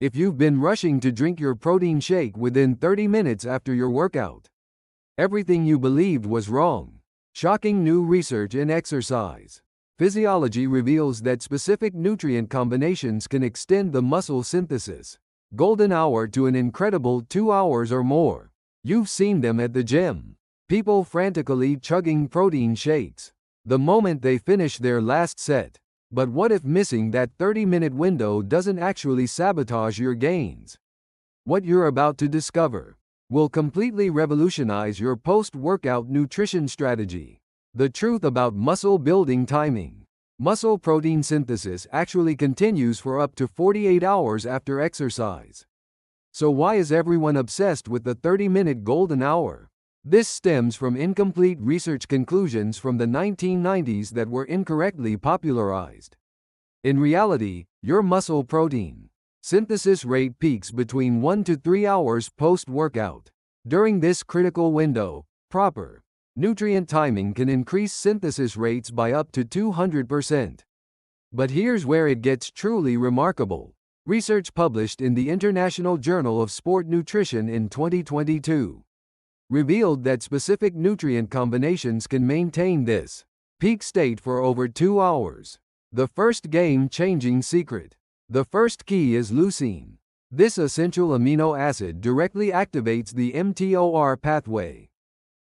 if you've been rushing to drink your protein shake within 30 minutes after your workout. Everything you believed was wrong. Shocking new research in exercise physiology reveals that specific nutrient combinations can extend the muscle synthesis golden hour to an incredible 2 hours or more. You've seen them at the gym. People frantically chugging protein shakes the moment they finish their last set. But what if missing that 30-minute window doesn't actually sabotage your gains? What you're about to discover will completely revolutionize your post-workout nutrition strategy. The truth about muscle building timing. Muscle protein synthesis actually continues for up to 48 hours after exercise. So why is everyone obsessed with the 30-minute golden hour? This stems from incomplete research conclusions from the 1990s that were incorrectly popularized. In reality, your muscle protein synthesis rate peaks between 1 to 3 hours post-workout. During this critical window, proper nutrient timing can increase synthesis rates by up to 200%. But here's where it gets truly remarkable. Research published in the International Journal of Sport Nutrition in 2022 revealed that specific nutrient combinations can maintain this peak state for over 2 hours. The first game-changing secret. The first key is leucine. This essential amino acid directly activates the mTOR pathway,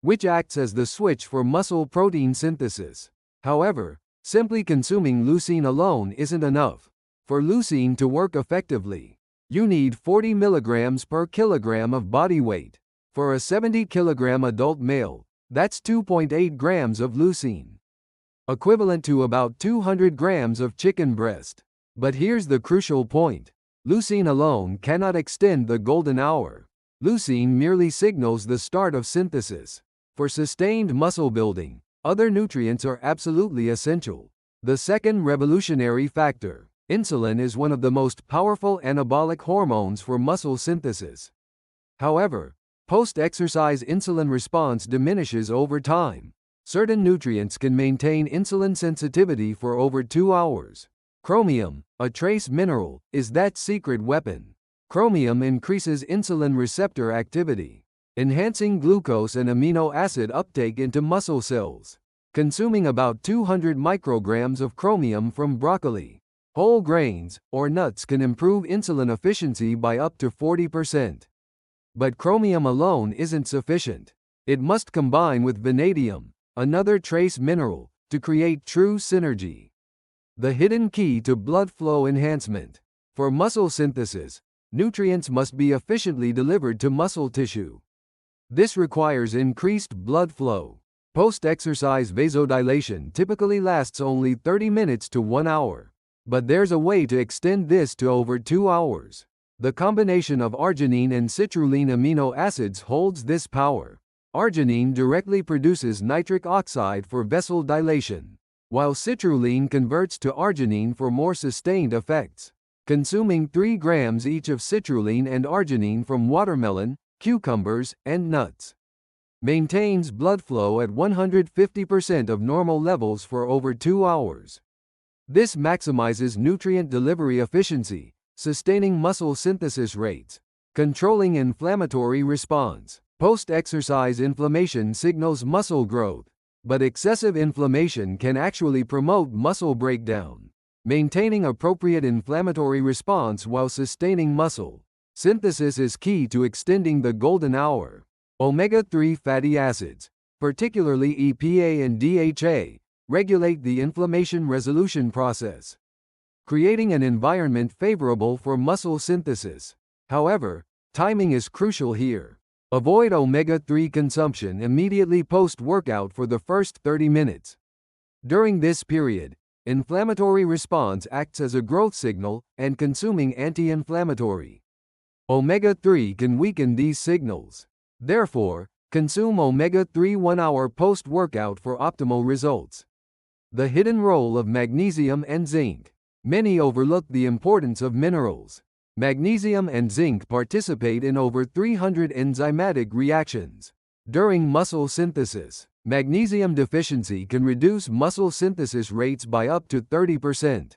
which acts as the switch for muscle protein synthesis. However, simply consuming leucine alone isn't enough. For leucine to work effectively, you need 40 milligrams per kilogram of body weight. For a 70-kilogram adult male, that's 2.8 grams of leucine, equivalent to about 200 grams of chicken breast. But here's the crucial point. Leucine alone cannot extend the golden hour. Leucine merely signals the start of synthesis. For sustained muscle building, other nutrients are absolutely essential. The second revolutionary factor. Insulin is one of the most powerful anabolic hormones for muscle synthesis. However, post-exercise insulin response diminishes over time. Certain nutrients can maintain insulin sensitivity for over 2 hours. Chromium, a trace mineral, is that secret weapon. Chromium increases insulin receptor activity, enhancing glucose and amino acid uptake into muscle cells. Consuming about 200 micrograms of chromium from broccoli, whole grains, or nuts can improve insulin efficiency by up to 40%. But chromium alone isn't sufficient. It must combine with vanadium, another trace mineral, to create true synergy. The hidden key to blood flow enhancement. For muscle synthesis, nutrients must be efficiently delivered to muscle tissue. This requires increased blood flow. Post-exercise vasodilation typically lasts only 30 minutes to 1 hour. But there's a way to extend this to over 2 hours. The combination of arginine and citrulline amino acids holds this power. Arginine directly produces nitric oxide for vessel dilation, while citrulline converts to arginine for more sustained effects. Consuming 3 grams each of citrulline and arginine from watermelon, cucumbers, and nuts maintains blood flow at 150% of normal levels for over 2 hours. This maximizes nutrient delivery efficiency, sustaining muscle synthesis rates, controlling inflammatory response. Post-exercise inflammation signals muscle growth, but excessive inflammation can actually promote muscle breakdown. Maintaining appropriate inflammatory response while sustaining muscle synthesis is key to extending the golden hour. Omega-3 fatty acids, particularly EPA and DHA, regulate the inflammation resolution process, creating an environment favorable for muscle synthesis. However, timing is crucial here. Avoid omega-3 consumption immediately post-workout for the first 30 minutes. During this period, inflammatory response acts as a growth signal, and consuming anti-inflammatory omega-3 can weaken these signals. Therefore, consume omega-3 1 hour post-workout for optimal results. The hidden role of magnesium and zinc. Many overlook the importance of minerals. Magnesium and zinc participate in over 300 enzymatic reactions. During muscle synthesis, magnesium deficiency can reduce muscle synthesis rates by up to 30%.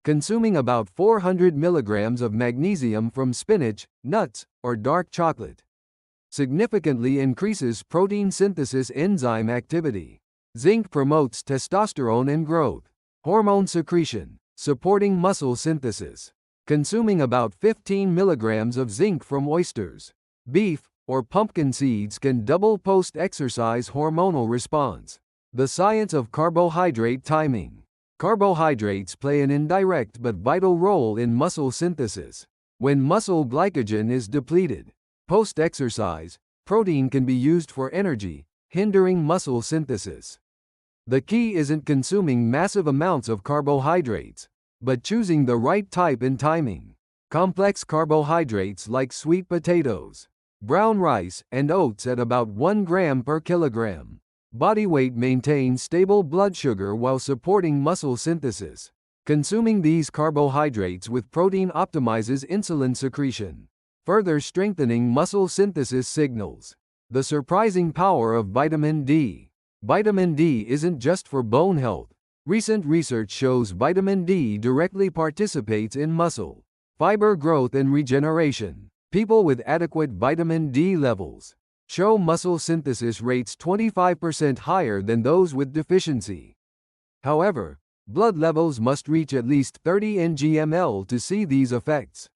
Consuming about 400 milligrams of magnesium from spinach, nuts, or dark chocolate significantly increases protein synthesis enzyme activity. Zinc promotes testosterone and growth hormone secretion, supporting muscle synthesis. Consuming about 15 milligrams of zinc from oysters, beef, or pumpkin seeds can double post-exercise hormonal response. The science of carbohydrate timing. Carbohydrates play an indirect but vital role in muscle synthesis. When muscle glycogen is depleted, post-exercise, protein can be used for energy, hindering muscle synthesis. The key isn't consuming massive amounts of carbohydrates, but choosing the right type and timing. Complex carbohydrates like sweet potatoes, brown rice, and oats at about 1 gram per kilogram. Body weight maintains stable blood sugar while supporting muscle synthesis. Consuming these carbohydrates with protein optimizes insulin secretion, further strengthening muscle synthesis signals. The surprising power of vitamin D. Vitamin D isn't just for bone health. Recent research shows vitamin D directly participates in muscle fiber growth and regeneration. People with adequate vitamin D levels show muscle synthesis rates 25% higher than those with deficiency. However, blood levels must reach at least 30 ng/ml to see these effects.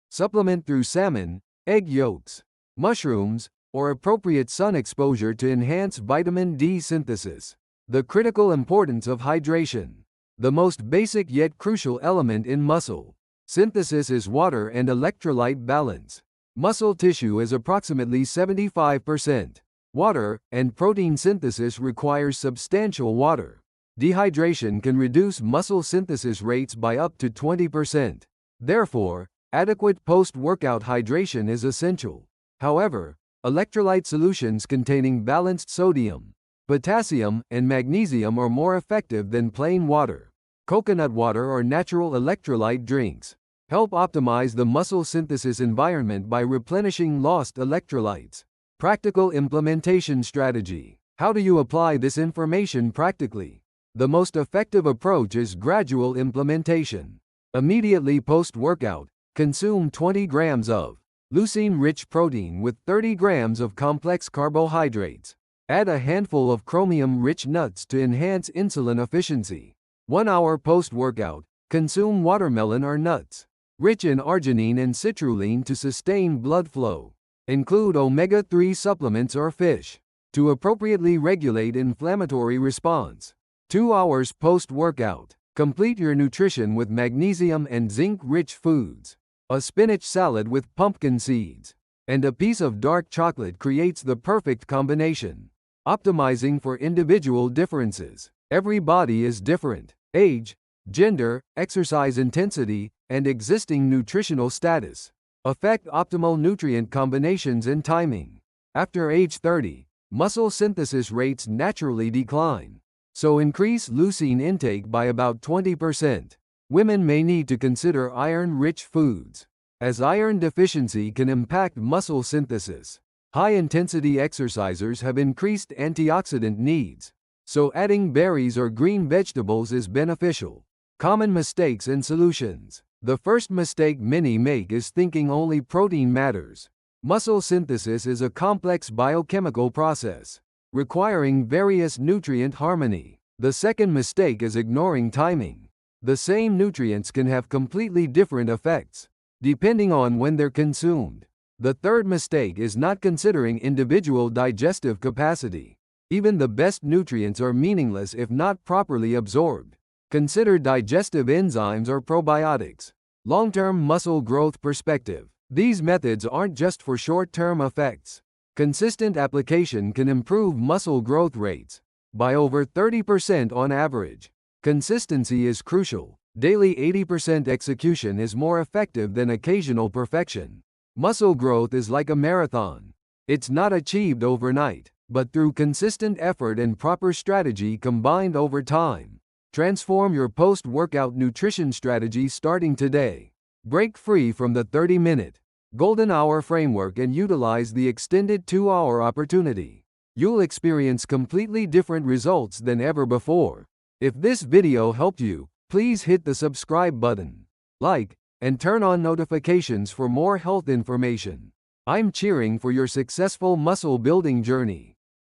Supplement through salmon, egg yolks, mushrooms, or appropriate sun exposure to enhance vitamin D synthesis. The critical importance of hydration. The most basic yet crucial element in muscle synthesis is water and electrolyte balance. Muscle tissue is approximately 75% water, and protein synthesis requires substantial water. Dehydration can reduce muscle synthesis rates by up to 20%. Therefore, adequate post-workout hydration is essential. However, electrolyte solutions containing balanced sodium, potassium, and magnesium are more effective than plain water. Coconut water or natural electrolyte drinks help optimize the muscle synthesis environment by replenishing lost electrolytes. Practical implementation strategy. How do you apply this information practically? The most effective approach is gradual implementation. Immediately post-workout, consume 20 grams of leucine-rich protein with 30 grams of complex carbohydrates. Add a handful of chromium-rich nuts to enhance insulin efficiency. 1 hour post-workout, consume watermelon or nuts rich in arginine and citrulline to sustain blood flow. Include omega-3 supplements or fish to appropriately regulate inflammatory response. 2 hours post-workout, complete your nutrition with magnesium and zinc-rich foods. A spinach salad with pumpkin seeds and a piece of dark chocolate creates the perfect combination. Optimizing for individual differences. Every body is different. Age, gender, exercise intensity, and existing nutritional status affect optimal nutrient combinations and timing. After age 30, muscle synthesis rates naturally decline, so increase leucine intake by about 20%. Women may need to consider iron-rich foods, as iron deficiency can impact muscle synthesis. High-intensity exercisers have increased antioxidant needs, so adding berries or green vegetables is beneficial. Common mistakes and solutions. The first mistake many make is thinking only protein matters. Muscle synthesis is a complex biochemical process, requiring various nutrient harmony. The second mistake is ignoring timing. The same nutrients can have completely different effects, depending on when they're consumed. The third mistake is not considering individual digestive capacity. Even the best nutrients are meaningless if not properly absorbed. Consider digestive enzymes or probiotics. Long-term muscle growth perspective. These methods aren't just for short-term effects. Consistent application can improve muscle growth rates by over 30% on average. Consistency is crucial. Daily 80% execution is more effective than occasional perfection. Muscle growth is like a marathon. It's not achieved overnight, but through consistent effort and proper strategy combined over time. Transform your post-workout nutrition strategy starting today. Break free from the 30-minute golden hour framework and utilize the extended 2-hour opportunity. You'll experience completely different results than ever before. If this video helped you, Please hit the subscribe button, like, and turn on notifications for more health information. I'm cheering for your successful muscle building journey.